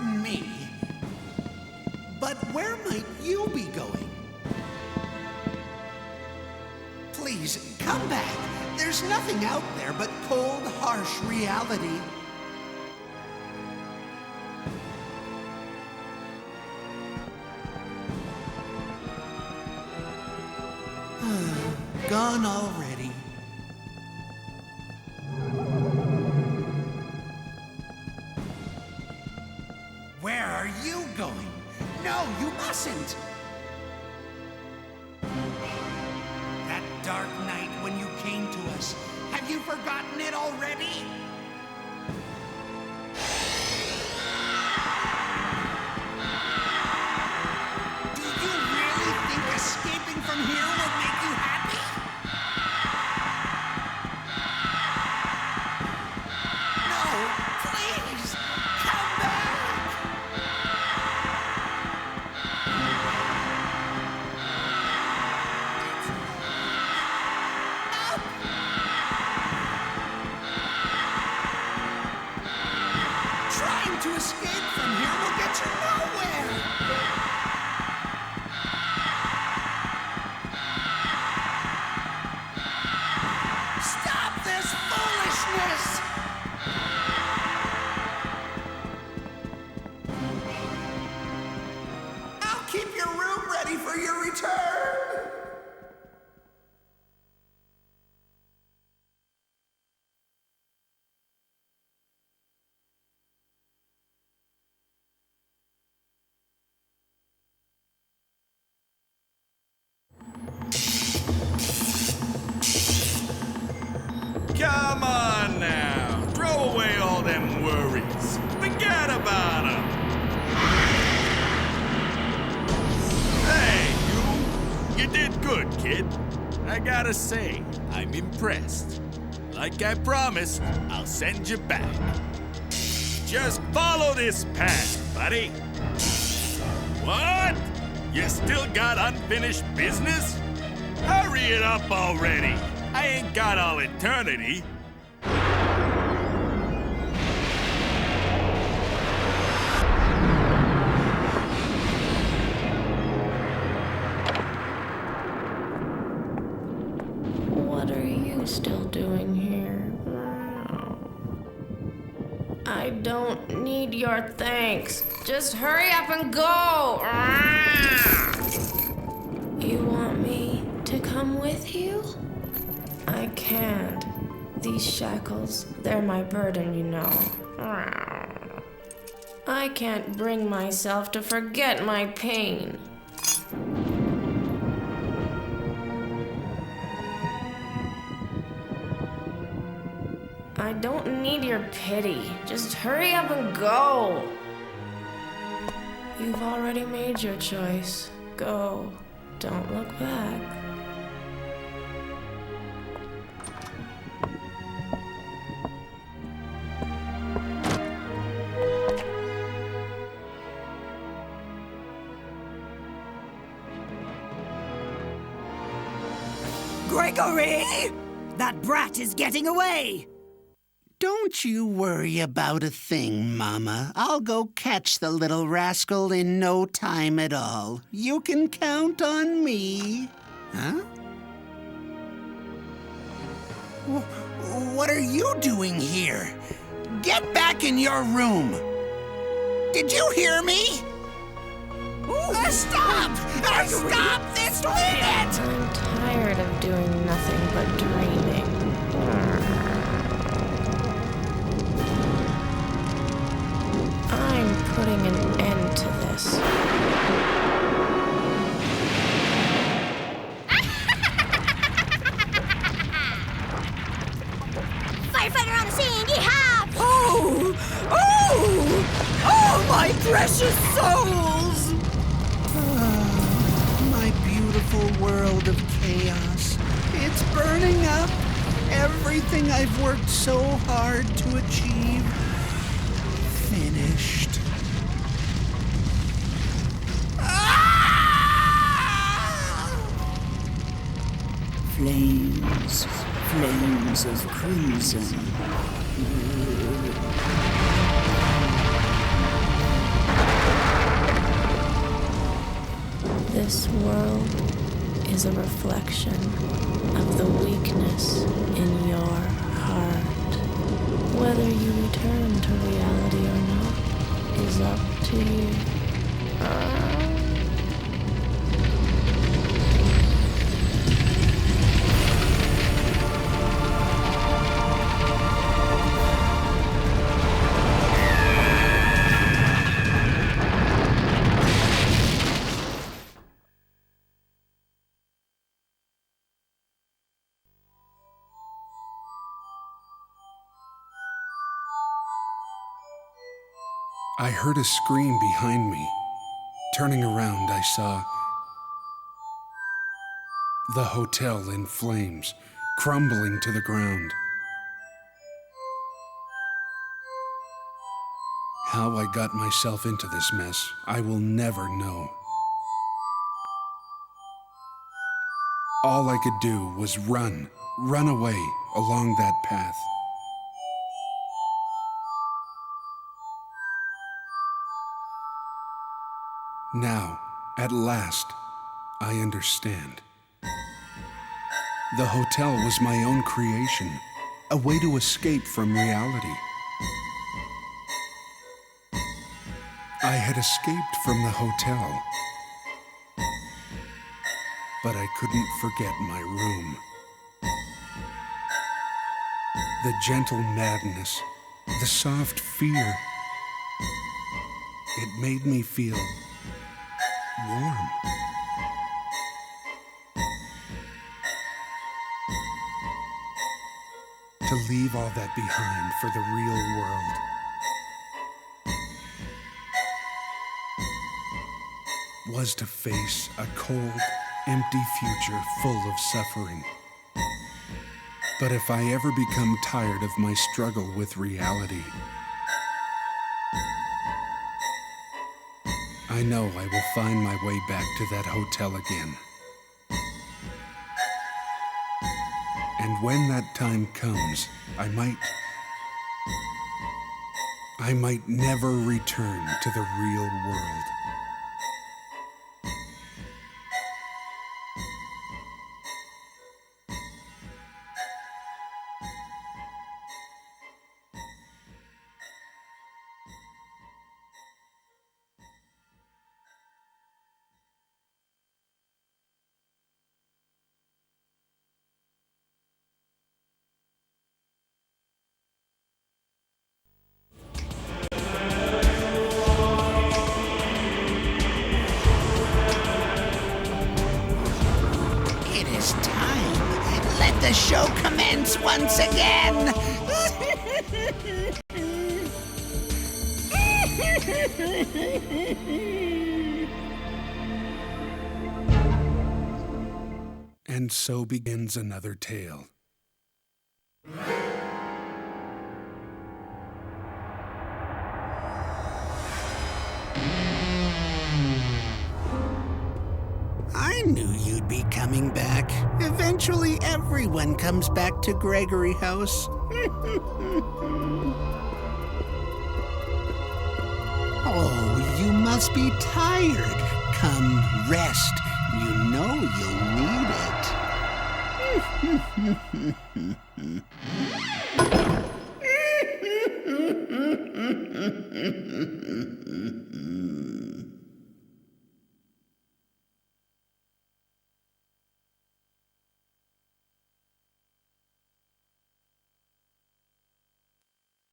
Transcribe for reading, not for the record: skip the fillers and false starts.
Pardon me, but where might you be going? Please, come back. There's nothing out there but cold, harsh reality. Gone already. Where are you going? No, you mustn't! That dark night when you came to us, have you forgotten it already? Do you really think escaping from here will make you happy? No, please, come back! Trying to escape from here will get you nowhere! Stop this foolishness! I'll keep your room ready for your return! Come on now. Throw away all them worries. Forget about them. Hey, you did good, kid. I gotta say, I'm impressed. Like I promised, I'll send you back. Just follow this path, buddy. What? You still got unfinished business? Hurry it up already. I ain't got all eternity. What are you still doing here? I don't need your thanks. Just hurry up and go. You want me to come with you? I can't. These shackles, they're my burden, you know. I can't bring myself to forget my pain. I don't need your pity. Just hurry up and go. You've already made your choice. Go. Don't look back. Gregory! That brat is getting away! Don't you worry about a thing, Mama. I'll go catch the little rascal in no time at all. You can count on me. Huh? What are you doing here? Get back in your room! Did you hear me? Stop! Stop this minute! I'm tired of doing nothing but dreaming. I'm putting an end to this. Firefighter on the scene, yeehaw! Oh! Oh! Oh, my precious souls! My beautiful world of chaos. It's burning up. Everything I've worked so hard to achieve. Finished. Flames, flames of crimson. This world is a reflection of the weakness in your heart. Whether you return to reality or not is up to you. I heard a scream behind me. Turning around, I saw the hotel in flames, crumbling to the ground. How I got myself into this mess, I will never know. All I could do was run away along that path. Now, at last, I understand. The hotel was my own creation, a way to escape from reality. I had escaped from the hotel, but I couldn't forget my room. The gentle madness, the soft fear, it made me feel warm. To leave all that behind for the real world. Was to face a cold, empty future full of suffering. But if I ever become tired of my struggle with reality, I know I will find my way back to that hotel again. And when that time comes, I might never return to the real world. It is time. Let the show commence once again. And so begins another tale. I knew you'd be coming back. Eventually, everyone comes back to Gregory House. Oh, you must be tired. Come rest. You know you'll need it.